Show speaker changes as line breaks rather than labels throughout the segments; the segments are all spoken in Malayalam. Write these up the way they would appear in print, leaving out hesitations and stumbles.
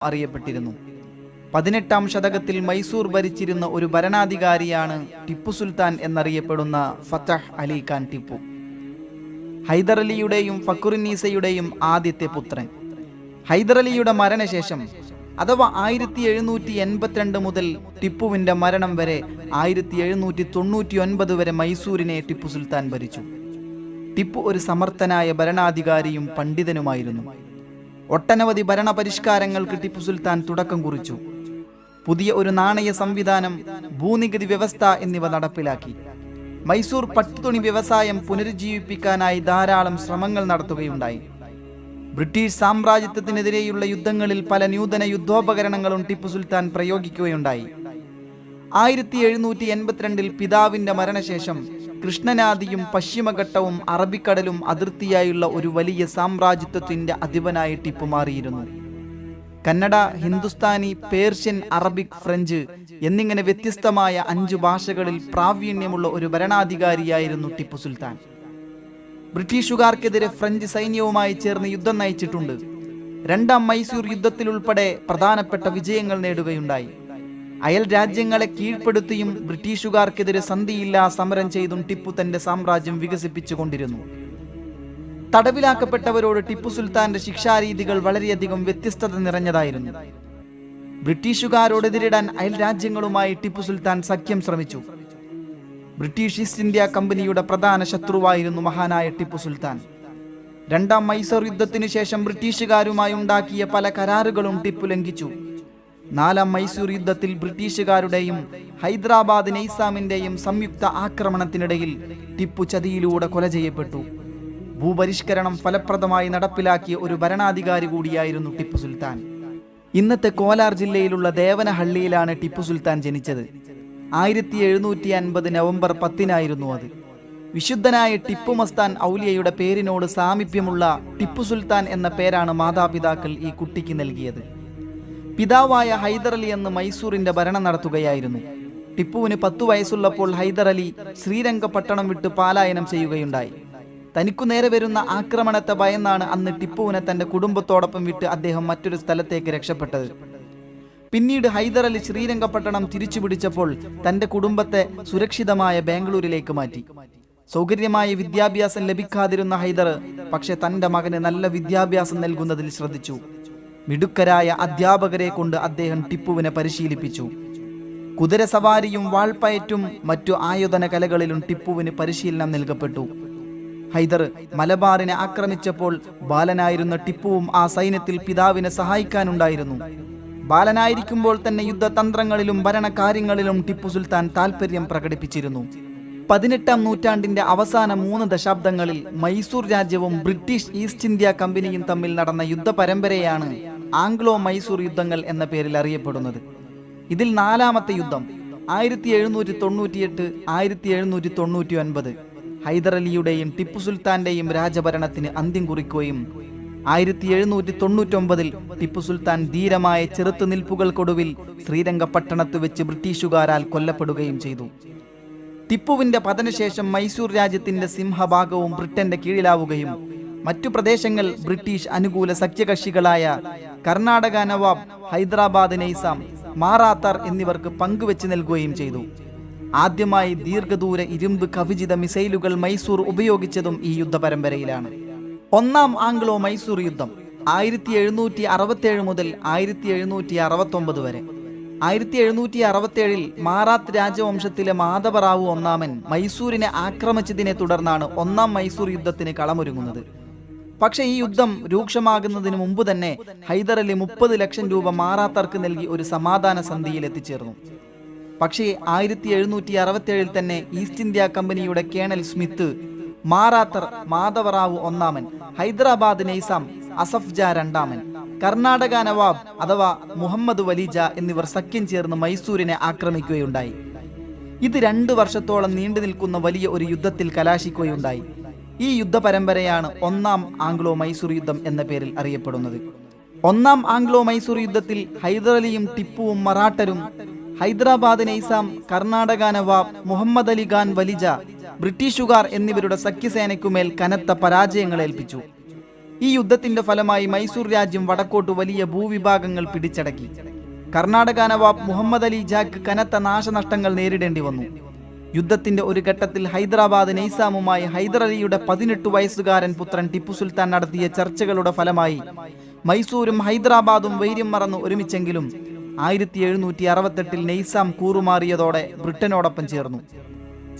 അറിയപ്പെട്ടിരുന്നു. 18-ാം ശതകത്തിൽ മൈസൂർ ഭരിച്ചിരുന്ന ഒരു ഭരണാധികാരിയാണ് ടിപ്പു സുൽത്താൻ എന്നറിയപ്പെടുന്ന ഫതഹ് അലി ഖാൻ ടിപ്പു. ഹൈദരലിയുടെയും ഫഖറുന്നീസയുടെയും ആദ്യത്തെ പുത്രൻ. ഹൈദരലിയുടെ മരണശേഷം അഥവാ 1782 മുതൽ ടിപ്പുവിൻ്റെ മരണം വരെ 1799 വരെ മൈസൂരിനെ ടിപ്പു സുൽത്താൻ ഭരിച്ചു. ടിപ്പു ഒരു സമർത്ഥനായ ഭരണാധികാരിയും പണ്ഡിതനുമായിരുന്നു. ഒട്ടനവധി ഭരണ പരിഷ്കാരങ്ങൾക്ക് ടിപ്പു സുൽത്താൻ തുടക്കം കുറിച്ചു. പുതിയ ഒരു നാണയ സംവിധാനം, ഭൂനികുതി വ്യവസ്ഥ എന്നിവ നടപ്പിലാക്കി. മൈസൂർ പട്ടുതുണി വ്യവസായം പുനരുജ്ജീവിപ്പിക്കാനായി ധാരാളം ശ്രമങ്ങൾ നടത്തുകയുണ്ടായി. ബ്രിട്ടീഷ് സാമ്രാജ്യത്വത്തിനെതിരെയുള്ള യുദ്ധങ്ങളിൽ പല നൂതന യുദ്ധോപകരണങ്ങളും ടിപ്പു സുൽത്താൻ പ്രയോഗിക്കുകയുണ്ടായി. 1782 പിതാവിൻ്റെ മരണശേഷം കൃഷ്ണനാദിയും പശ്ചിമഘട്ടവും അറബിക്കടലും അതിർത്തിയായുള്ള ഒരു വലിയ സാമ്രാജ്യത്വത്തിൻ്റെ അധിപനായി ടിപ്പു മാറിയിരുന്നു. Kannada, Hindustani, Persian, Arabic, French എന്നിങ്ങനെ വ്യത്യസ്തമായ 5 ഭാഷകളിൽ പ്രാവീണ്യമുള്ള ഒരു ഭരണാധികാരിയായിരുന്നു ടിപ്പു സുൽത്താൻ. ബ്രിട്ടീഷുകാർക്കെതിരെ ഫ്രഞ്ച് സൈന്യവുമായി ചേർന്ന് യുദ്ധം നയിച്ചിട്ടുണ്ട്. 2-ാം മൈസൂർ യുദ്ധത്തിലുൾപ്പെടെ പ്രധാനപ്പെട്ട വിജയങ്ങൾ നേടുകയുണ്ടായി. അയൽ രാജ്യങ്ങളെ കീഴ്പ്പെടുത്തിയും ബ്രിട്ടീഷുകാർക്കെതിരെ സന്ധിയില്ലാ സമരം ചെയ്തും ടിപ്പു തന്റെ സാമ്രാജ്യം വികസിപ്പിച്ചുകൊണ്ടിരുന്നു. തടവിലാക്കപ്പെട്ടവരോട് ടിപ്പു സുൽത്താന്റെ ശിക്ഷാരീതികൾ വളരെയധികം വ്യത്യസ്തത നിറഞ്ഞതായിരുന്നു. ബ്രിട്ടീഷുകാരോടെതിരിടാൻ അയൽ രാജ്യങ്ങളുമായി ടിപ്പു സുൽത്താൻ സഖ്യം ശ്രമിച്ചു. ബ്രിട്ടീഷ് ഈസ്റ്റ് ഇന്ത്യ കമ്പനിയുടെ പ്രധാന ശത്രുവായിരുന്നു മഹാനായ ടിപ്പു സുൽത്താൻ. 2-ാം മൈസൂർ യുദ്ധത്തിനു ശേഷം ബ്രിട്ടീഷുകാരുമായി ഉണ്ടാക്കിയ പല കരാറുകളും ടിപ്പു ലംഘിച്ചു. 4-ാം മൈസൂർ യുദ്ധത്തിൽ ബ്രിട്ടീഷുകാരുടെയും ഹൈദരാബാദ് നൈസാമിന്റെയും സംയുക്ത ആക്രമണത്തിനിടയിൽ ടിപ്പു ചതിയിലൂടെ കൊല ചെയ്യപ്പെട്ടു. ഭൂപരിഷ്കരണം ഫലപ്രദമായി നടപ്പിലാക്കിയ ഒരു ഭരണാധികാരി കൂടിയായിരുന്നു ടിപ്പു സുൽത്താൻ. ഇന്നത്തെ കോലാർ ജില്ലയിലുള്ള ദേവനഹള്ളിയിലാണ് ടിപ്പു സുൽത്താൻ ജനിച്ചത്. 1750 നവംബർ 10-നായിരുന്നു അത്. വിശുദ്ധനായ ടിപ്പു മസ്താൻ ഔലിയയുടെ പേരിനോട് സാമീപ്യമുള്ള ടിപ്പു സുൽത്താൻ എന്ന പേരാണ് മാതാപിതാക്കൾ ഈ കുട്ടിക്ക് നൽകിയത്. പിതാവായ ഹൈദരലി എന്ന് മൈസൂരിന്റെ ഭരണം നടത്തുകയായിരുന്നു. ടിപ്പുവിന് 10 വയസ്സുള്ളപ്പോൾ ഹൈദരലി ശ്രീരംഗപട്ടണം വിട്ട് പലായനം ചെയ്യുകയുണ്ടായി. തനിക്കു നേരെ വരുന്ന ആക്രമണത്തെ ഭയന്നാണ് അന്ന് ടിപ്പുവിനെ തന്റെ കുടുംബത്തോടൊപ്പം വിട്ട് അദ്ദേഹം മറ്റൊരു സ്ഥലത്തേക്ക് രക്ഷപ്പെട്ടത്. പിന്നീട് ഹൈദരലി ശ്രീരംഗപട്ടണം തിരിച്ചു പിടിച്ചപ്പോൾ തന്റെ കുടുംബത്തെ സുരക്ഷിതമായ ബാംഗ്ലൂരിലേക്ക് മാറ്റി. സൗകര്യമായ വിദ്യാഭ്യാസം ലഭിക്കാതിരുന്ന ഹൈദർ പക്ഷെ തന്റെ മകന് നല്ല വിദ്യാഭ്യാസം നൽകുന്നതിൽ ശ്രദ്ധിച്ചു. മിടുക്കരായ അധ്യാപകരെ കൊണ്ട് അദ്ദേഹം ടിപ്പുവിനെ പരിശീലിപ്പിച്ചു. കുതിരസവാരിയും വാൾപ്പയറ്റും മറ്റു ആയോധന കലകളിലും ടിപ്പുവിന് പരിശീലനം നൽകപ്പെട്ടു. ഹൈദർ മലബാറിനെ ആക്രമിച്ചപ്പോൾ ബാലനായിരുന്ന ടിപ്പുവും ആ സൈന്യത്തിൽ പിതാവിനെ സഹായിക്കാനുണ്ടായിരുന്നു. ബാലനായിരിക്കുമ്പോൾ തന്നെ യുദ്ധതന്ത്രങ്ങളിലും ഭരണകാര്യങ്ങളിലും ടിപ്പു സുൽത്താൻ താൽപര്യം പ്രകടിപ്പിച്ചിരുന്നു. 18-ാം നൂറ്റാണ്ടിന്റെ അവസാന 3 ദശാബ്ദങ്ങളിൽ മൈസൂർ രാജ്യവും ബ്രിട്ടീഷ് ഈസ്റ്റ് ഇന്ത്യ കമ്പനിയും തമ്മിൽ നടന്ന യുദ്ധ പരമ്പരയാണ് ആംഗ്ലോ മൈസൂർ യുദ്ധങ്ങൾ എന്ന പേരിൽ അറിയപ്പെടുന്നത്. ഇതിൽ 4-ാമത്തെ യുദ്ധം 1798 1799 ഹൈദരലിയുടെയും ടിപ്പു സുൽത്താന്റെയും രാജഭരണത്തിന് അന്ത്യം കുറിക്കുകയും 1799 ടിപ്പു സുൽത്താൻ ധീരമായ ചെറുത്തുനിൽപ്പുകൾക്കൊടുവിൽ ശ്രീരംഗപട്ടണത്ത് വെച്ച് ബ്രിട്ടീഷുകാരാൽ കൊല്ലപ്പെടുകയും ചെയ്തു. ടിപ്പുവിന്റെ പതനശേഷം മൈസൂർ രാജ്യത്തിന്റെ സിംഹഭാഗവും ബ്രിട്ടന്റെ കീഴിലാവുകയും മറ്റു പ്രദേശങ്ങൾ ബ്രിട്ടീഷ് അനുകൂല സഖ്യകക്ഷികളായ കർണാടക നവാബ്, ഹൈദരാബാദ് നൈസാം, മാറാത്തർ എന്നിവർക്ക് പങ്കുവെച്ച് നൽകുകയും ചെയ്തു. ആദ്യമായി ദീർഘദൂര ഇരുമ്പ് കവചിത മിസൈലുകൾ മൈസൂർ ഉപയോഗിച്ചതും ഈ യുദ്ധ പരമ്പരയിലാണ്. 1-ാം ആംഗ്ലോ മൈസൂർ യുദ്ധം 1767 മുതൽ 1769 വരെ. 1767 മാറാത്ത് രാജവംശത്തിലെ മാധവറാവു ഒന്നാമൻ മൈസൂരിനെ ആക്രമിച്ചതിനെ തുടർന്നാണ് 1-ാം മൈസൂർ യുദ്ധത്തിന് കളമൊരുങ്ങുന്നത്. പക്ഷേ ഈ യുദ്ധം രൂക്ഷമാകുന്നതിന് മുമ്പ് തന്നെ ഹൈദരലി 30 ലക്ഷം രൂപ മാറാത്തർക്ക് നൽകി ഒരു സമാധാന സന്ധിയിൽ എത്തിച്ചേർന്നു. പക്ഷേ 1767 തന്നെ ഈസ്റ്റ് ഇന്ത്യ കമ്പനിയുടെ കേണൽ സ്മിത്ത്, മാറാത്തർ, മാധവറാവു ഒന്നാമൻ, ഹൈദരാബാദ് നൈസാം, അസഫ് ജാ രണ്ടാമൻ, കർണാടക നവാബ് അഥവാ മുഹമ്മദ് വലിജ എന്നിവർ സഖ്യം ചേർന്ന് മൈസൂരിനെ ആക്രമിക്കുകയുണ്ടായി. ഇത് 2 വർഷത്തോളം നീണ്ടു നിൽക്കുന്ന വലിയ ഒരു യുദ്ധത്തിൽ കലാശിക്കുകയുണ്ടായി. ഈ യുദ്ധ പരമ്പരയാണ് 1-ാം ആംഗ്ലോ മൈസൂർ യുദ്ധം എന്ന പേരിൽ അറിയപ്പെടുന്നത്. 1-ാം ആംഗ്ലോ മൈസൂർ യുദ്ധത്തിൽ ഹൈദരലിയും ടിപ്പുവും മറാഠരും, ഹൈദരാബാദ് നൈസാം, കർണാടക നവാബ്, മുഹമ്മദ് അലി ഖാൻ വലിജ, ബ്രിട്ടീഷുകാർ എന്നിവരുടെ സഖ്യസേനയ്ക്കുമേൽ കനത്ത പരാജയങ്ങൾ ഏൽപ്പിച്ചു. ഈ യുദ്ധത്തിന്റെ ഫലമായി മൈസൂർ രാജ്യം വടക്കോട്ട് വലിയ ഭൂവിഭാഗങ്ങൾ പിടിച്ചടക്കി. കർണാടക നവാബ് മുഹമ്മദ് അലി ജാക്ക് കനത്ത നാശനഷ്ടങ്ങൾ നേരിടേണ്ടി വന്നു. യുദ്ധത്തിന്റെ ഒരു ഘട്ടത്തിൽ ഹൈദരാബാദ് നൈസാമുമായി ഹൈദർ അലിയുടെ 18 വയസ്സുകാരൻ പുത്രൻ ടിപ്പു സുൽത്താൻ നടത്തിയ ചർച്ചകളുടെ ഫലമായി മൈസൂരും ഹൈദരാബാദും വൈര്യം മറന്ന് ഒരുമിച്ചെങ്കിലും 1768 നൈസാം കൂറുമാറിയതോടെ ബ്രിട്ടനോടൊപ്പം ചേർന്നു.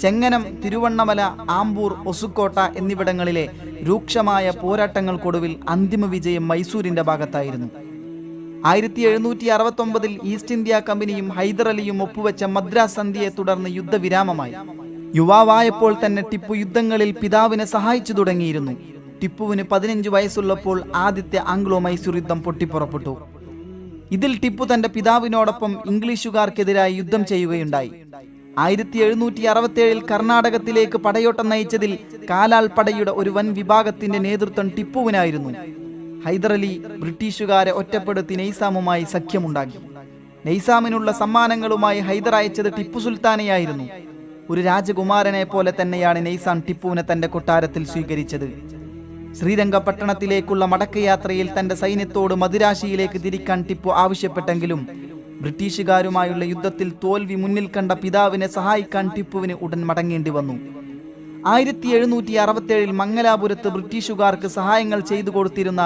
ചെങ്ങനം, തിരുവണ്ണമല, ആമ്പൂർ, ഒസുക്കോട്ട എന്നിവിടങ്ങളിലെ രൂക്ഷമായ പോരാട്ടങ്ങൾക്കൊടുവിൽ അന്തിമ വിജയം മൈസൂരിന്റെ ഭാഗത്തായിരുന്നു. 1769 ഈസ്റ്റ് ഇന്ത്യ കമ്പനിയും ഹൈദർ അലിയും ഒപ്പുവെച്ച മദ്രാസ് സന്ധിയെ തുടർന്ന് യുദ്ധവിരാമമായി. യുവാവായപ്പോൾ തന്നെ ടിപ്പു യുദ്ധങ്ങളിൽ പിതാവിനെ സഹായിച്ചു തുടങ്ങിയിരുന്നു. ടിപ്പുവിന് 15 വയസ്സുള്ളപ്പോൾ ആദ്യത്തെ ആംഗ്ലോ മൈസൂർ യുദ്ധം പൊട്ടിപ്പുറപ്പെട്ടു. ഇതിൽ ടിപ്പു തന്റെ പിതാവിനോടൊപ്പം ഇംഗ്ലീഷുകാർക്കെതിരായി യുദ്ധം ചെയ്യുകയുണ്ടായി. 1767 കർണാടകത്തിലേക്ക് പടയോട്ടം നയിച്ചതിൽ കാലാൾ പടയുടെ ഒരു വൻ വിഭാഗത്തിന്റെ നേതൃത്വം ടിപ്പുവിനായിരുന്നു. ഹൈദർ അലി ബ്രിട്ടീഷുകാരെ ഒറ്റപ്പെടുത്തി നൈസാമുമായി സഖ്യമുണ്ടാക്കി. നൈസാമിനുള്ള സമ്മാനങ്ങളുമായി ഹൈദർ അയച്ചത് ടിപ്പു സുൽത്താനെയായിരുന്നു. ഒരു രാജകുമാരനെ പോലെ തന്നെയാണ് നൈസാം ടിപ്പുവിനെ തന്റെ കൊട്ടാരത്തിൽ സ്വീകരിച്ചത്. ശ്രീരംഗപട്ടണത്തിലേക്കുള്ള മടക്കയാത്രയിൽ തന്റെ സൈന്യത്തോട് മദിരാശിയിലേക്ക് തിരിക്കാൻ ടിപ്പു ആവശ്യപ്പെട്ടെങ്കിലും ബ്രിട്ടീഷുകാരുമായുള്ള യുദ്ധത്തിൽ തോൽവി മുന്നിൽ കണ്ട പിതാവിനെ സഹായിക്കാൻ ടിപ്പുവിന് ഉടൻ മടങ്ങേണ്ടി വന്നു. 1767 മംഗലാപുരത്ത് ബ്രിട്ടീഷുകാർക്ക് സഹായങ്ങൾ ചെയ്തു കൊടുത്തിരുന്ന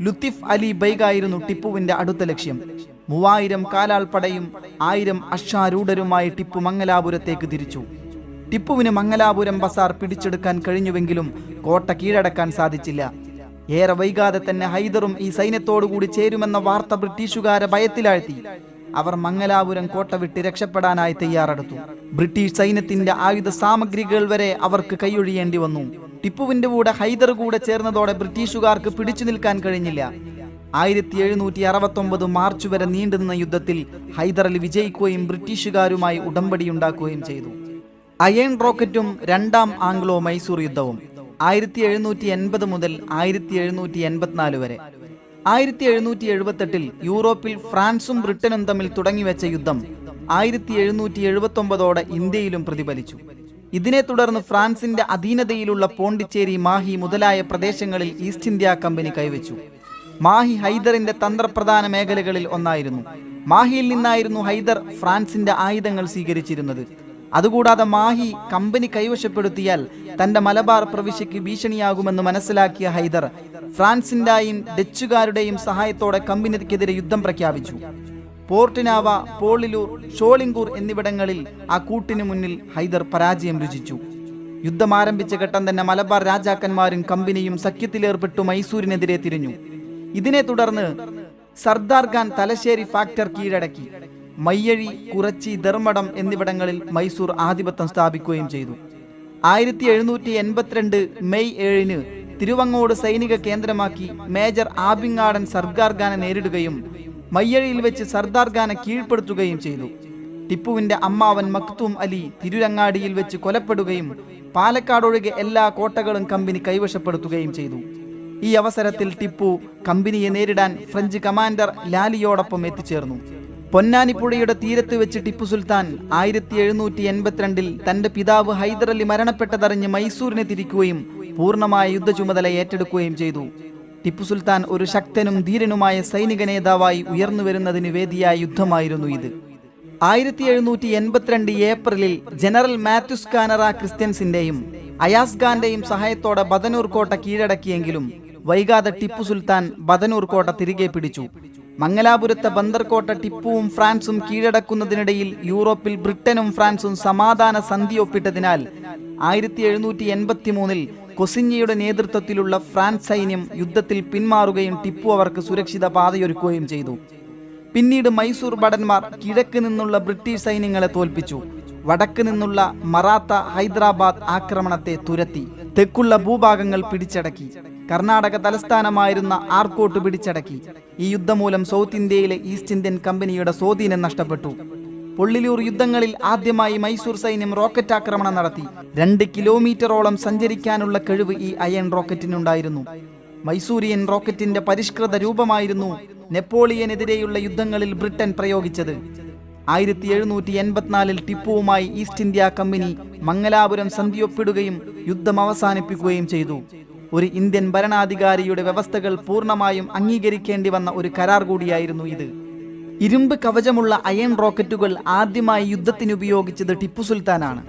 ലുത്തിഫ് അലി ബൈഗായിരുന്നു ടിപ്പുവിന്റെ അടുത്ത ലക്ഷ്യം. 3000 കാലാൾ പടയും 1000 അശ്വാരൂഢരുമായി ടിപ്പു മംഗലാപുരത്തേക്ക് തിരിച്ചു. ടിപ്പുവിന് മംഗലാപുരം ബസാർ പിടിച്ചെടുക്കാൻ കഴിഞ്ഞുവെങ്കിലും കോട്ട കീഴടക്കാൻ സാധിച്ചില്ല. ഏറെ വൈകാതെ തന്നെ ഹൈദറും ഈ സൈന്യത്തോടുകൂടി ചേരുമെന്ന വാർത്ത ബ്രിട്ടീഷുകാരെ ഭയത്തിലാഴ്ത്തി. അവർ മംഗലാപുരം കോട്ട വിട്ട് രക്ഷപ്പെടാനായി തയ്യാറെടുത്തു. ബ്രിട്ടീഷ് സൈന്യത്തിന്റെ ആയുധ സാമഗ്രികൾ വരെ അവർക്ക് കൈയൊഴിയേണ്ടി വന്നു. ടിപ്പുവിന്റെ കൂടെ ഹൈദർ കൂടെ ചേർന്നതോടെ ബ്രിട്ടീഷുകാർക്ക് പിടിച്ചു നിൽക്കാൻ കഴിഞ്ഞില്ല. 1769 മാർച്ച് വരെ നീണ്ടുനിന്ന യുദ്ധത്തിൽ ഹൈദർ അലി വിജയിക്കുകയും ബ്രിട്ടീഷുകാരുമായി ഉടമ്പടിയുണ്ടാക്കുകയും ചെയ്തു. അയൺ റോക്കറ്റും രണ്ടാം ആംഗ്ലോ മൈസൂർ യുദ്ധവും 1780 മുതൽ 1784 വരെ. 1778 യൂറോപ്പിൽ ഫ്രാൻസും ബ്രിട്ടനും തമ്മിൽ തുടങ്ങിവെച്ച യുദ്ധം 1779 ഇന്ത്യയിലും പ്രതിഫലിച്ചു. ഇതിനെ തുടർന്ന് ഫ്രാൻസിന്റെ അധീനതയിലുള്ള പോണ്ടിച്ചേരി, മാഹി മുതലായ പ്രദേശങ്ങളിൽ ഈസ്റ്റ് ഇന്ത്യ കമ്പനി കൈവച്ചു. മാഹി ഹൈദറിന്റെ തന്ത്രപ്രധാന മേഖലകളിൽ ഒന്നായിരുന്നു. മാഹിയിൽ നിന്നായിരുന്നു ഹൈദർ ഫ്രാൻസിന്റെ ആയുധങ്ങൾ സ്വീകരിച്ചിരുന്നത്. അതുകൂടാതെ മാഹി കമ്പനി കൈവശപ്പെടുത്തിയാൽ തന്റെ മലബാർ പ്രവിശ്യയ്ക്ക് ഭീഷണിയാകുമെന്ന് മനസ്സിലാക്കിയ ഹൈദർ ഫ്രാൻസിന്റെയും ഡച്ചുകാരുടെയും സഹായത്തോടെ കമ്പനിക്കെതിരെ യുദ്ധം പ്രഖ്യാപിച്ചു. പോർട്ടിനാവ, പോളിലൂർ, ഷോളിംഗൂർ എന്നിവിടങ്ങളിൽ ആ കൂട്ടിനു മുന്നിൽ ഹൈദർ പരാജയം രുചിച്ചു. യുദ്ധം ആരംഭിച്ച ഘട്ടം തന്നെ മലബാർ രാജാക്കന്മാരും കമ്പനിയും സഖ്യത്തിലേർപ്പെട്ടു മൈസൂരിനെതിരെ തിരിഞ്ഞു. ഇതിനെ തുടർന്ന് സർദാർ ഖാൻ തലശ്ശേരി ഫാക്ടർ കീഴടക്കി. മയ്യഴി, കുറച്ചി, ധർമ്മടം എന്നിവിടങ്ങളിൽ മൈസൂർ ആധിപത്യം സ്ഥാപിക്കുകയും ചെയ്തു. 1782 മെയ് 7 തിരുവങ്ങോട് സൈനിക കേന്ദ്രമാക്കി മേജർ ആബിങ്ങാടൻ സർദാർ ഖാനെ നേരിടുകയും മയ്യഴിയിൽ വെച്ച് സർദാർ ഖാനെ കീഴ്പ്പെടുത്തുകയും ചെയ്തു. ടിപ്പുവിന്റെ അമ്മാവൻ മക്തൂം അലി തിരുരങ്ങാടിയിൽ വെച്ച് കൊലപ്പെടുകയും പാലക്കാടൊഴികെ എല്ലാ കോട്ടകളും കമ്പനി കൈവശപ്പെടുത്തുകയും ചെയ്തു. ഈ അവസരത്തിൽ ടിപ്പു കമ്പനിയെ നേരിടാൻ ഫ്രഞ്ച് കമാൻഡർ ലാലിയോടൊപ്പം എത്തിച്ചേർന്നു. പൊന്നാനിപ്പുഴയുടെ തീരത്ത് വെച്ച് ടിപ്പു സുൽത്താൻ 1782 തന്റെ പിതാവ് ഹൈദർ അലി മരണപ്പെട്ടതറിഞ്ഞ് മൈസൂരിനെ തിരിക്കുകയും പൂർണ്ണമായ യുദ്ധ ചുമതല ഏറ്റെടുക്കുകയും ചെയ്തു. ടിപ്പു സുൽത്താൻ ഒരു ശക്തനും ധീരനുമായ സൈനിക നേതാവായി ഉയർന്നു വരുന്നതിന് വേദിയായ യുദ്ധമായിരുന്നു ഇത്. 1782 ഏപ്രിലിൽ ജനറൽ മാത്യുസ് കാനറ ക്രിസ്ത്യൻസിന്റെയും അയാസ് ഖാന്റെയും സഹായത്തോടെ ബദനൂർ കോട്ട കീഴടക്കിയെങ്കിലും വൈകാതെ ടിപ്പു സുൽത്താൻ ബദനൂർ കോട്ട തിരികെ പിടിച്ചു. മംഗലാപുരത്തെ ബന്ദർകോട്ട ടിപ്പുവും ഫ്രാൻസും കീഴടക്കുന്നതിനിടയിൽ യൂറോപ്പിൽ ബ്രിട്ടനും ഫ്രാൻസും സമാധാന സന്ധി ഒപ്പിട്ടതിനാൽ 1783 കൊസിഞ്ഞയുടെ നേതൃത്വത്തിലുള്ള ഫ്രാൻസ് സൈന്യം യുദ്ധത്തിൽ പിന്മാറുകയും ടിപ്പു അവർക്ക് സുരക്ഷിത പാതയൊരുക്കുകയും ചെയ്തു. പിന്നീട് മൈസൂർ ഭടന്മാർ കിഴക്ക് നിന്നുള്ള ബ്രിട്ടീഷ് സൈന്യങ്ങളെ തോൽപ്പിച്ചു. വടക്ക് നിന്നുള്ള മറാത്ത ഹൈദരാബാദ് ആക്രമണത്തെ തുരത്തി. തെക്കുള്ള ഭൂഭാഗങ്ങൾ പിടിച്ചടക്കി. കർണാടക തലസ്ഥാനമായിരുന്ന ആർക്കോട്ട് പിടിച്ചടക്കി. ഈ യുദ്ധം മൂലം സൗത്ത് ഇന്ത്യയിലെ ഈസ്റ്റ് ഇന്ത്യൻ കമ്പനിയുടെ സ്വാധീനം നഷ്ടപ്പെട്ടു. പൊള്ളിലൂർ യുദ്ധങ്ങളിൽ ആദ്യമായി മൈസൂർ സൈന്യം റോക്കറ്റ് ആക്രമണം നടത്തി. 2 കിലോമീറ്ററോളം സഞ്ചരിക്കാനുള്ള കഴിവ് ഈ അയൺ റോക്കറ്റിനുണ്ടായിരുന്നു. മൈസൂരിയൻ റോക്കറ്റിന്റെ പരിഷ്കൃത രൂപമായിരുന്നു നെപ്പോളിയനെതിരെയുള്ള യുദ്ധങ്ങളിൽ ബ്രിട്ടൻ പ്രയോഗിച്ചത്. 1784 ടിപ്പുവുമായി ഈസ്റ്റ് ഇന്ത്യ കമ്പനി മംഗലാപുരം സന്ധിയൊപ്പിടുകയും യുദ്ധം അവസാനിപ്പിക്കുകയും ചെയ്തു. ഒരു ഇന്ത്യൻ ഭരണാധികാരിയുടെ വ്യവസ്ഥകൾ പൂർണ്ണമായും അംഗീകരിക്കേണ്ടി വന്ന ഒരു കരാർ കൂടിയായിരുന്നു ഇത്. ഇരുമ്പ് കവചമുള്ള അയൺ റോക്കറ്റുകൾ ആദ്യമായി യുദ്ധത്തിന് ഉപയോഗിച്ചത് ടിപ്പു സുൽത്താനാണ്.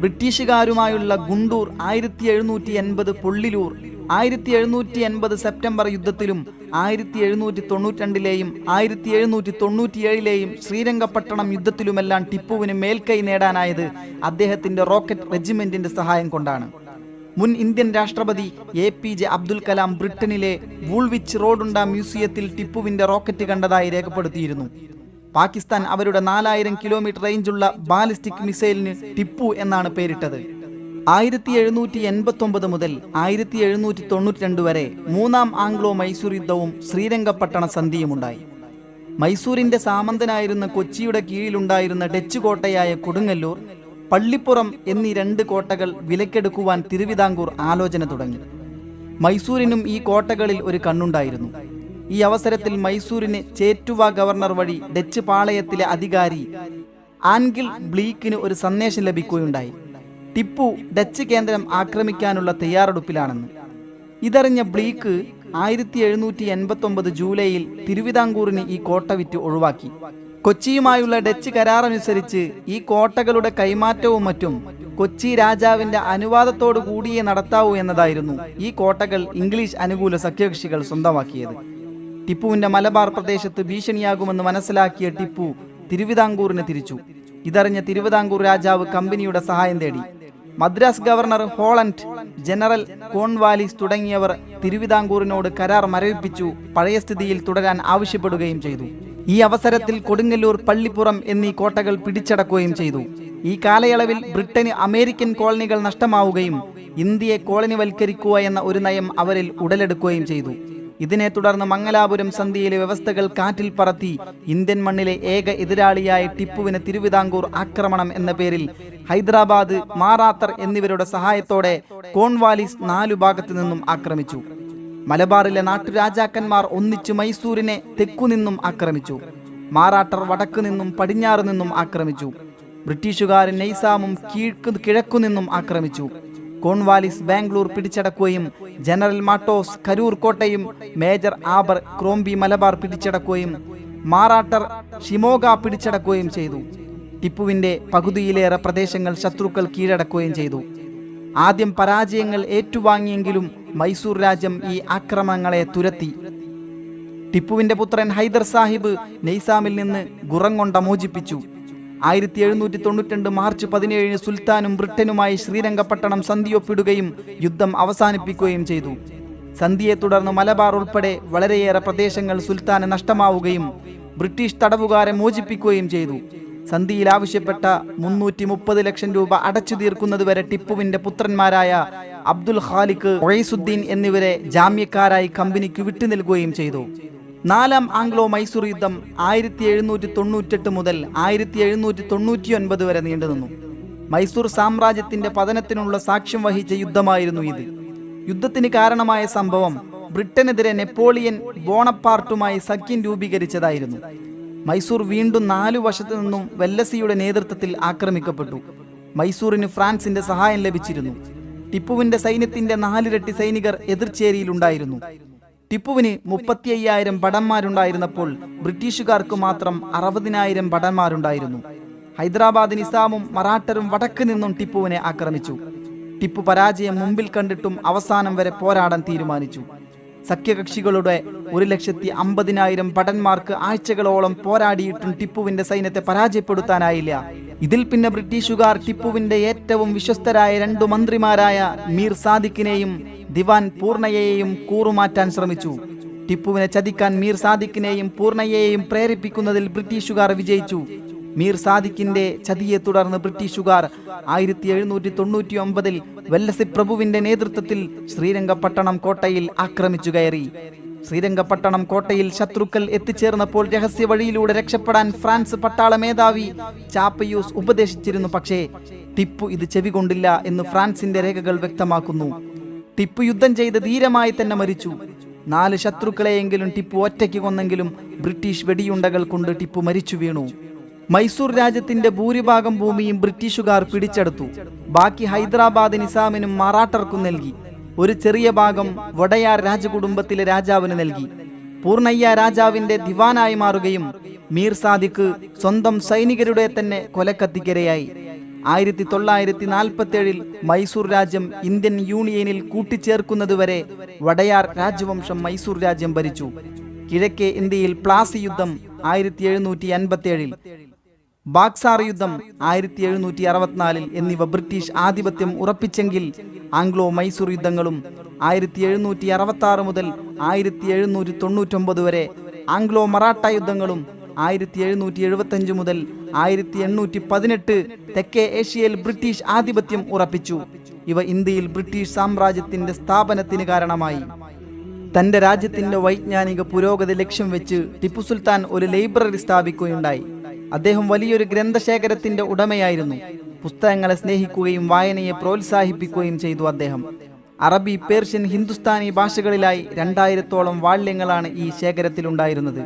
ബ്രിട്ടീഷുകാരുമായുള്ള ഗുണ്ടൂർ 1780, പൊള്ളിലൂർ 1780 സെപ്റ്റംബർ യുദ്ധത്തിലും 1792ലെയും 1797ലെയും ശ്രീരംഗപട്ടണം യുദ്ധത്തിലുമെല്ലാം ടിപ്പുവിന് മേൽക്കൈ നേടാനായത് അദ്ദേഹത്തിന്റെ റോക്കറ്റ് റെജിമെന്റിന്റെ സഹായം കൊണ്ടാണ്. മുൻ ഇന്ത്യൻ രാഷ്ട്രപതി APJ അബ്ദുൽ കലാം ബ്രിട്ടനിലെ വൂൾവിച്ച് റോഡുണ്ട മ്യൂസിയത്തിൽ ടിപ്പുവിന്റെ റോക്കറ്റ് കണ്ടതായി രേഖപ്പെടുത്തിയിരുന്നു. പാകിസ്ഥാൻ അവരുടെ 4000 കിലോമീറ്റർ റേഞ്ചുള്ള ബാലിസ്റ്റിക് മിസൈലിന് ടിപ്പു എന്നാണ് പേരിട്ടത്. 1789 മുതൽ 1792 വരെ മൂന്നാം ആംഗ്ലോ മൈസൂർ യുദ്ധവും ശ്രീരംഗപട്ടണ സന്ധിയുമുണ്ടായി. മൈസൂരിന്റെ സാമന്തനായിരുന്ന കൊച്ചിയുടെ കീഴിലുണ്ടായിരുന്ന ഡച്ച് കോട്ടയായ കൊടുങ്ങല്ലൂർ, പള്ളിപ്പുറം എന്നീ 2 കോട്ടകൾ വിലക്കെടുക്കുവാൻ തിരുവിതാംകൂർ ആലോചന തുടങ്ങി. മൈസൂരിനും ഈ കോട്ടകളിൽ ഒരു കണ്ണുണ്ടായിരുന്നു. ഈ അവസരത്തിൽ മൈസൂരിന് ചേറ്റുവ ഗവർണർ വഴി ഡച്ച് പാളയത്തിലെ അധികാരി ആൻഗിൾ ബ്ലീക്കിന് ഒരു സന്ദേശം ലഭിക്കുകയുണ്ടായി. ടിപ്പു ഡച്ച് കേന്ദ്രം ആക്രമിക്കാനുള്ള തയ്യാറെടുപ്പിലാണെന്ന്. ഇതറിഞ്ഞ ബ്ലീക്ക് 1789 ജൂലൈയിൽ തിരുവിതാംകൂറിന് ഈ കോട്ട വിറ്റ് ഒഴിവാക്കി. കൊച്ചിയുമായുള്ള ഡച്ച് കരാറനുസരിച്ച് ഈ കോട്ടകളുടെ കൈമാറ്റവും മറ്റും കൊച്ചി രാജാവിന്റെ അനുവാദത്തോടു കൂടിയേ നടത്താവൂ എന്നതായിരുന്നു ഈ കോട്ടകൾ ഇംഗ്ലീഷ് അനുകൂല സഖ്യകക്ഷികൾ സ്വന്തമാക്കിയത്. ടിപ്പുവിന്റെ മലബാർ പ്രദേശത്ത് ഭീഷണിയാകുമെന്ന് മനസ്സിലാക്കിയ ടിപ്പു തിരുവിതാംകൂറിന് തിരിച്ചു. ഇതറിഞ്ഞ തിരുവിതാംകൂർ രാജാവ് കമ്പനിയുടെ സഹായം തേടി. Madras governor Holland, general Cornwallis തുടങ്ങിയവർ തിരുവിതാംകൂറിനോട് കരാർ മരവിപ്പിച്ചു പഴയ സ്ഥിതിയിൽ തുടരാൻ ആവശ്യപ്പെടുകയും ചെയ്തു. ഈ അവസരത്തിൽ കൊടുങ്ങല്ലൂർ, പള്ളിപ്പുറം എന്നീ കോട്ടകൾ പിടിച്ചടക്കുകയും ചെയ്തു. ഈ കാലയളവിൽ ബ്രിട്ടന് അമേരിക്കൻ കോളനികൾ നഷ്ടമാവുകയും ഇന്ത്യയെ കോളനിവൽക്കരിക്കുക എന്ന ഒരു നയം അവരിൽ ഉടലെടുക്കുകയും ചെയ്തു. ഇതിനെ തുടർന്ന് മംഗലാപുരം സന്ധിയിലെ വ്യവസ്ഥകൾ കാറ്റിൽ പറത്തി ഇന്ത്യൻ മണ്ണിലെ ഏക എതിരാളിയായ ടിപ്പുവിന് തിരുവിതാംകൂർ ആക്രമണം എന്ന പേരിൽ ഹൈദരാബാദ്, മാറാത്തർ എന്നിവരുടെ സഹായത്തോടെ കോൺവാലിസ് 4 ഭാഗത്തു നിന്നും ആക്രമിച്ചു. മലബാറിലെ നാട്ടുരാജാക്കന്മാർ ഒന്നിച്ചു മൈസൂരിനെ തെക്കുനിന്നും ആക്രമിച്ചു. മാറാട്ടർ വടക്കു നിന്നും പടിഞ്ഞാറു നിന്നും ആക്രമിച്ചു. ബ്രിട്ടീഷുകാരൻ നൈസാമും കിഴക്കുനിന്നും ആക്രമിച്ചു. കോൺവാലിസ് ബാംഗ്ലൂർ പിടിച്ചടക്കുകയും ജനറൽ മാട്ടോസ് കരൂർ കോട്ടയും മേജർ ആബർ ക്രോംബി മലബാർ പിടിച്ചടക്കുകയും മാറാട്ടർ ഷിമോഗ പിടിച്ചടക്കുകയും ചെയ്തു. ടിപ്പുവിന്റെ പകുതിയിലേറെ പ്രദേശങ്ങൾ ശത്രുക്കൾ കീഴടക്കുകയും ചെയ്തു. ആദ്യം പരാജയങ്ങൾ ഏറ്റുവാങ്ങിയെങ്കിലും മൈസൂർ രാജ്യം ഈ ആക്രമണങ്ങളെ തുരത്തി. ടിപ്പുവിന്റെ പുത്രൻ ഹൈദർ സാഹിബ് നൈസാമിൽ നിന്ന് ഗുറങ്ങൊണ്ട മോചിപ്പിച്ചു. 1792 മാർച്ച് 17 സുൽത്താനും ബ്രിട്ടനുമായി ശ്രീരംഗപട്ടണം സന്ധിയൊപ്പിടുകയും യുദ്ധം അവസാനിപ്പിക്കുകയും ചെയ്തു. സന്ധിയെ തുടർന്ന് മലബാർ ഉൾപ്പെടെ വളരെയേറെ പ്രദേശങ്ങൾ സുൽത്താന് നഷ്ടമാവുകയും ബ്രിട്ടീഷ് തടവുകാരെ മോചിപ്പിക്കുകയും ചെയ്തു. സന്ധിയിൽ ആവശ്യപ്പെട്ട 330 ലക്ഷം രൂപ അടച്ചു തീർക്കുന്നതുവരെ ടിപ്പുവിന്റെ പുത്രന്മാരായ അബ്ദുൽ ഖാലിഖ്, ഒഴൈസുദ്ദീൻ എന്നിവരെ ജാമ്യക്കാരായി കമ്പനിക്ക് വിട്ടു നൽകുകയും ചെയ്തു. 4ാം ആംഗ്ലോ മൈസൂർ യുദ്ധം 1798 മുതൽ 1799 വരെ നീണ്ടുനിന്നു. മൈസൂർ സാമ്രാജ്യത്തിന്റെ പതനത്തിനുള്ള സാക്ഷ്യം വഹിച്ച യുദ്ധമായിരുന്നു ഇത്. യുദ്ധത്തിന് കാരണമായ സംഭവം ബ്രിട്ടനെതിരെ നെപ്പോളിയൻ ബോണപ്പാർട്ടുമായി സഖ്യം രൂപീകരിച്ചതായിരുന്നു. മൈസൂർ വീണ്ടും 4 വശത്തു നിന്നും വെല്ലസിയുടെ നേതൃത്വത്തിൽ ആക്രമിക്കപ്പെട്ടു. മൈസൂരിന് ഫ്രാൻസിന്റെ സഹായം ലഭിച്ചിരുന്നു. ടിപ്പുവിന്റെ സൈന്യത്തിന്റെ 4 ഇരട്ടി സൈനികർ എതിർചേരിയിലുണ്ടായിരുന്നു. ടിപ്പുവിന് 35,000 ഭടന്മാരുണ്ടായിരുന്നപ്പോൾ ബ്രിട്ടീഷുകാർക്ക് മാത്രം 60,000 ഭടന്മാരുണ്ടായിരുന്നു. ഹൈദരാബാദ് നിസാമും മറാഠരും വടക്ക് നിന്നും ടിപ്പുവിനെ ആക്രമിച്ചു. ടിപ്പു പരാജയം മുമ്പിൽ കണ്ടിട്ടും അവസാനം വരെ പോരാടാൻ തീരുമാനിച്ചു. സഖ്യകക്ഷികളുടെ 1,50,000 ഭടന്മാർക്ക് ആഴ്ചകളോളം പോരാടിയിട്ടും ടിപ്പുവിന്റെ സൈന്യത്തെ പരാജയപ്പെടുത്താനായില്ല. ഇതിൽ പിന്നെ ബ്രിട്ടീഷുകാർ ടിപ്പുവിന്റെ ഏറ്റവും വിശ്വസ്തരായ 2 മന്ത്രിമാരായ മീർ സാദിഖിനെയും ദിവാൻ പൂർണ്ണയെയും കൂറുമാറ്റാൻ ശ്രമിച്ചു. ടിപ്പുവിനെ ചതിക്കാൻ മീർ സാദിഖിനെയും പൂർണ്ണയെയും പ്രേരിപ്പിക്കുന്നതിൽ ബ്രിട്ടീഷുകാർ വിജയിച്ചു. മീർ സാദിഖിന്റെ ചതിയെ തുടർന്ന് ബ്രിട്ടീഷുകാർ 1799 വെല്ലസി പ്രഭുവിന്റെ നേതൃത്വത്തിൽ ശ്രീരംഗപട്ടണം കോട്ടയിൽ ആക്രമിച്ചു കയറി. ശ്രീരംഗപട്ടണം കോട്ടയിൽ ശത്രുക്കൾ എത്തിച്ചേർന്നപ്പോൾ രഹസ്യ വഴിയിലൂടെ രക്ഷപ്പെടാൻ ഫ്രാൻസ് പട്ടാള മേധാവി ചാപ്പയൂസ് ഉപദേശിച്ചിരുന്നു. പക്ഷേ ടിപ്പു ഇത് ചെവികൊണ്ടില്ല എന്ന് ഫ്രാൻസിന്റെ രേഖകൾ വ്യക്തമാക്കുന്നു. ടിപ്പു യുദ്ധം ചെയ്ത് ധീരമായി തന്നെ മരിച്ചു. 4 ശത്രുക്കളെയെങ്കിലും ടിപ്പു ഒറ്റയ്ക്ക് കൊന്നെങ്കിലും ബ്രിട്ടീഷ് വെടിയുണ്ടകൾ കൊണ്ട് ടിപ്പു മരിച്ചു വീണു. മൈസൂർ രാജ്യത്തിന്റെ ഭൂരിഭാഗം ഭൂമിയും ബ്രിട്ടീഷുകാർ പിടിച്ചെടുത്തു. ബാക്കി ഹൈദരാബാദ് നിസാമിനും മറാഠർക്കും നൽകി. ഒരു ചെറിയ ഭാഗം വടയാർ രാജകുടുംബത്തിലെ രാജാവിന് നൽകി. പൂർണ്ണയ്യ രാജാവിന്റെ ദിവാനായി മാറുകയും മീർ സാദിഖ് സ്വന്തം സൈനികരുടെ തന്നെ കൊലക്കത്തിക്കരയായി. 1947 മൈസൂർ രാജ്യം ഇന്ത്യൻ യൂണിയനിൽ കൂട്ടിച്ചേർക്കുന്നതുവരെ വടയാർ രാജവംശം മൈസൂർ രാജ്യം ഭരിച്ചു. കിഴക്കേ ഇന്ത്യയിൽ പ്ലാസി യുദ്ധം 1757, ബാക്സാർ യുദ്ധം 1764 എന്നിവ ബ്രിട്ടീഷ് ആധിപത്യം ഉറപ്പിച്ചെങ്കിൽ ആംഗ്ലോ മൈസൂർ യുദ്ധങ്ങളും 1766 മുതൽ 1799 വരെ ആംഗ്ലോ മറാഠ യുദ്ധങ്ങളും 1775 മുതൽ 1818 തെക്കേ ഏഷ്യയിൽ ബ്രിട്ടീഷ് ആധിപത്യം ഉറപ്പിച്ചു. ഇവ ഇന്ത്യയിൽ ബ്രിട്ടീഷ് സാമ്രാജ്യത്തിന്റെ സ്ഥാപനത്തിന് കാരണമായി. തന്റെ രാജ്യത്തിന്റെ വൈജ്ഞാനിക പുരോഗതി ലക്ഷ്യം വെച്ച് ടിപ്പു സുൽത്താൻ ഒരു ലൈബ്രറി സ്ഥാപിക്കുകയുണ്ടായി. അദ്ദേഹം വലിയൊരു ഗ്രന്ഥശേഖരത്തിന്റെ ഉടമയായിരുന്നു. പുസ്തകങ്ങളെ സ്നേഹിക്കുകയും വായനയെ പ്രോത്സാഹിപ്പിക്കുകയും ചെയ്തു. അദ്ദേഹം അറബി, പേർഷ്യൻ, ഹിന്ദുസ്ഥാനി ഭാഷകളിലായി 2000-ഓളം വാള്യങ്ങളാണ് ഈ ശേഖരത്തിലുണ്ടായിരുന്നത്.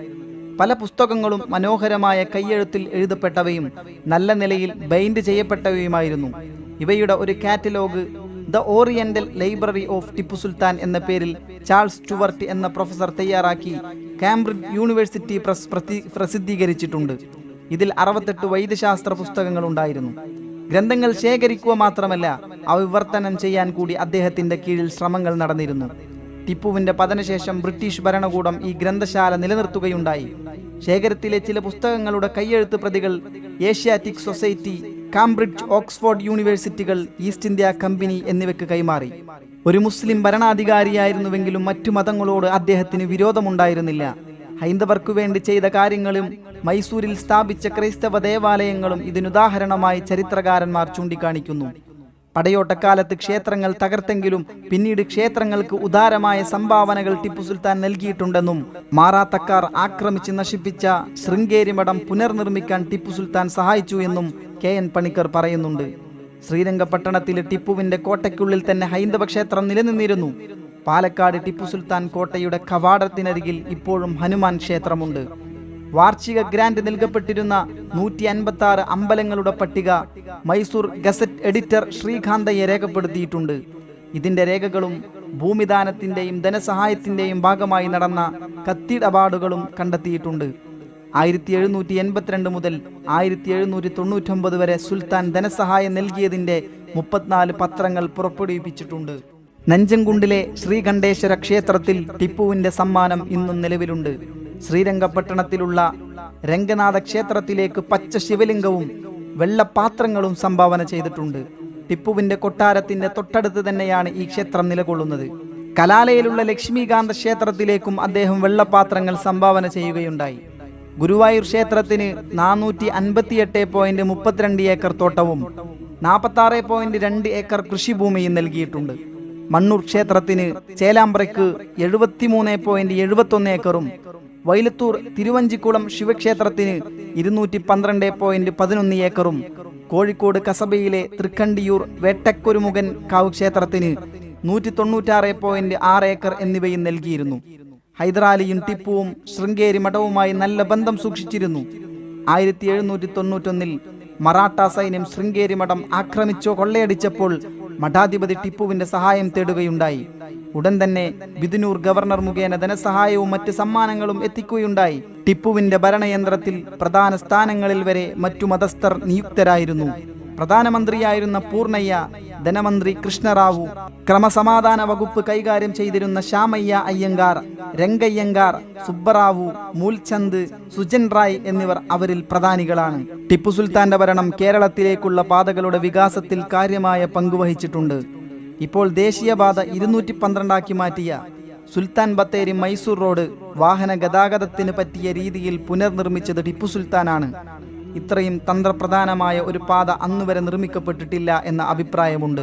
പല പുസ്തകങ്ങളും മനോഹരമായ കയ്യെഴുത്തിൽ എഴുതപ്പെട്ടവയും നല്ല നിലയിൽ ബൈൻഡ് ചെയ്യപ്പെട്ടവയുമായിരുന്നു. ഇവയുടെ ഒരു catalogue the oriental library of Tipu Sultan എന്ന പേരിൽ ചാൾസ് സ്റ്റുവർട്ട് എന്ന പ്രൊഫസർ തയ്യാറാക്കി കാംബ്രിഡ്ജ് യൂണിവേഴ്സിറ്റി പ്രസ് പ്രസിദ്ധീകരിച്ചിട്ടുണ്ട്. ഇതിൽ 68 വൈദ്യശാസ്ത്ര പുസ്തകങ്ങൾ ഉണ്ടായിരുന്നു. ഗ്രന്ഥങ്ങൾ ശേഖരിക്കുക മാത്രമല്ല, അവ വിവർത്തനം ചെയ്യാൻ കൂടി അദ്ദേഹത്തിന്റെ കീഴിൽ ശ്രമങ്ങൾ നടന്നിരുന്നു. ടിപ്പുവിന്റെ പതനശേഷം ബ്രിട്ടീഷ് ഭരണകൂടം ഈ ഗ്രന്ഥശാല നിലനിർത്തുകയുണ്ടായി. ശേഖരത്തിലെ ചില പുസ്തകങ്ങളുടെ കയ്യെഴുത്ത് പ്രതികൾ ഏഷ്യാറ്റിക് സൊസൈറ്റി, കാംബ്രിഡ്ജ്, ഓക്സ്ഫോർഡ് യൂണിവേഴ്സിറ്റികൾ, ഈസ്റ്റ് ഇന്ത്യ കമ്പനി എന്നിവയ്ക്ക് കൈമാറി. ഒരു മുസ്ലിം ഭരണാധികാരിയായിരുന്നുവെങ്കിലും മറ്റു മതങ്ങളോട് അദ്ദേഹത്തിന് വിരോധമുണ്ടായിരുന്നില്ല. ഹൈന്ദവർക്കു വേണ്ടി ചെയ്ത കാര്യങ്ങളും മൈസൂരിൽ സ്ഥാപിച്ച ക്രൈസ്തവ ദേവാലയങ്ങളും ഇതിനുദാഹരണമായി ചരിത്രകാരന്മാർ ചൂണ്ടിക്കാണിക്കുന്നു. പടയോട്ടക്കാലത്ത് ക്ഷേത്രങ്ങൾ തകർത്തെങ്കിലും പിന്നീട് ക്ഷേത്രങ്ങൾക്ക് ഉദാരമായ സംഭാവനകൾ ടിപ്പു സുൽത്താൻ നൽകിയിട്ടുണ്ടെന്നും മാറാത്തക്കാർ ആക്രമിച്ച് നശിപ്പിച്ച ശൃംഗേരി മഠം പുനർനിർമ്മിക്കാൻ ടിപ്പു സുൽത്താൻ സഹായിച്ചു എന്നും KN പണിക്കർ പറയുന്നുണ്ട്. ശ്രീരംഗപട്ടണത്തിലെ ടിപ്പുവിന്റെ കോട്ടയ്ക്കുള്ളിൽ തന്നെ ഹൈന്ദവ ക്ഷേത്രം നിലനിന്നിരുന്നു. പാലക്കാട് ടിപ്പു സുൽത്താൻ കോട്ടയുടെ കവാടത്തിനരികിൽ ഇപ്പോഴും ഹനുമാൻ ക്ഷേത്രമുണ്ട്. വാർഷിക ഗ്രാന്റ് നൽകപ്പെട്ടിരുന്ന 156 അമ്പലങ്ങളുടെ പട്ടിക മൈസൂർ ഗസറ്റ് എഡിറ്റർ ശ്രീകാന്തയെ രേഖപ്പെടുത്തിയിട്ടുണ്ട്. ഇതിന്റെ രേഖകളും ഭൂമിദാനത്തിന്റെയും ധനസഹായത്തിന്റെയും ഭാഗമായി നടന്ന കത്തിടപാടുകളും കണ്ടെത്തിയിട്ടുണ്ട്. 1782 മുതൽ 1799 വരെ സുൽത്താൻ ധനസഹായം നൽകിയതിന്റെ 34 പത്രങ്ങൾ പുറപ്പെടുവിപ്പിച്ചിട്ടുണ്ട്. നഞ്ചൻകുണ്ടിലെ ശ്രീകണ്ഠേശ്വര ക്ഷേത്രത്തിൽ ടിപ്പുവിന്റെ സമ്മാനം ഇന്നും നിലവിലുണ്ട്. ശ്രീരംഗപട്ടണത്തിലുള്ള രംഗനാഥ ക്ഷേത്രത്തിലേക്ക് പച്ച ശിവലിംഗവും വെള്ളപാത്രങ്ങളും സംഭാവന ചെയ്തിട്ടുണ്ട്. ടിപ്പുവിന്റെ കൊട്ടാരത്തിന്റെ തൊട്ടടുത്ത് തന്നെയാണ് ഈ ക്ഷേത്രം നിലകൊള്ളുന്നത്. കലാലയിലുള്ള ലക്ഷ്മികാന്ത ക്ഷേത്രത്തിലേക്കും അദ്ദേഹം വെള്ളപാത്രങ്ങൾ സംഭാവന ചെയ്യുകയുണ്ടായി. ഗുരുവായൂർ ക്ഷേത്രത്തിന് 458.32 ഏക്കർ തോട്ടവും 46.2 ഏക്കർ കൃഷിഭൂമിയും നൽകിയിട്ടുണ്ട്. മണ്ണൂർ ക്ഷേത്രത്തിന് ചേലാമ്പ്രയ്ക്ക് 73.71 ഏക്കറും വൈലത്തൂർ തിരുവഞ്ചിക്കുളം ശിവക്ഷേത്രത്തിന് 212.11 ഏക്കറും കോഴിക്കോട് കസബയിലെ തൃക്കണ്ടിയൂർ വേട്ടക്കൊരുമുഖൻ കാവ് ക്ഷേത്രത്തിന് 196.6 ഏക്കർ എന്നിവയും നൽകിയിരുന്നു. ഹൈദരാലിയും ടിപ്പുവും ശൃംഗേരി മഠവുമായി നല്ല ബന്ധം സൂക്ഷിച്ചിരുന്നു. 1791 മറാഠ സൈന്യം ശൃംഗേരി മഠം ആക്രമിച്ചോ കൊള്ളയടിച്ചപ്പോൾ മഠാധിപതി ടിപ്പുവിന്റെ സഹായം തേടുകയുണ്ടായി. ഉടൻ തന്നെ ബിദുനൂർ ഗവർണർ മുഖേന ധനസഹായവും മറ്റ് സമ്മാനങ്ങളും എത്തിക്കുകയുണ്ടായി. ടിപ്പുവിന്റെ ഭരണയന്ത്രത്തിൽ പ്രധാന സ്ഥാനങ്ങളിൽ വരെ മറ്റു മതസ്ഥർ നിയുക്തരായിരുന്നു. പ്രധാനമന്ത്രിയായിരുന്ന പൂർണ്ണയ്യ, ധനമന്ത്രി കൃഷ്ണറാവു, ക്രമസമാധാന വകുപ്പ് കൈകാര്യം ചെയ്തിരുന്ന ശ്യാമയ്യ അയ്യങ്കാർ, രംഗയ്യങ്കാർ, സുബ്ബറാവു, മൂൽചന്ദ്, സുജൻ റായ് എന്നിവർ അവരിൽ പ്രധാനികളാണ്. ടിപ്പു സുൽത്താന്റെ ഭരണം കേരളത്തിലേക്കുള്ള പാതകളുടെ വികാസത്തിൽ കാര്യമായ പങ്കുവഹിച്ചിട്ടുണ്ട്. ഇപ്പോൾ ദേശീയപാത 212 മാറ്റിയ സുൽത്താൻ ബത്തേരി മൈസൂർ റോഡ് വാഹന ഗതാഗതത്തിന് പറ്റിയ രീതിയിൽ പുനർനിർമ്മിച്ചത് ടിപ്പു സുൽത്താനാണ്. ഇത്രയും തന്ത്രപ്രധാനമായ ഒരു പാത അന്നുവരെ നിർമ്മിക്കപ്പെട്ടിട്ടില്ല എന്ന അഭിപ്രായമുണ്ട്.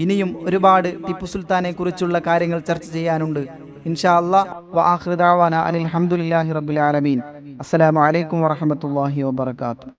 ഇനിയും ഒരുപാട് ടിപ്പു സുൽത്താനെ കുറിച്ചുള്ള കാര്യങ്ങൾ ചർച്ച ചെയ്യാനുണ്ട്. ഇൻഷാ അല്ലാഹ് വആഖിറു ദഅവാന അനിൽ ഹംദുലില്ലാഹി റബ്ബിൽ ആലമീൻ. അസ്സലാമു അലൈക്കും വറഹ്മത്തുള്ളാഹി വബറകാതുഹു.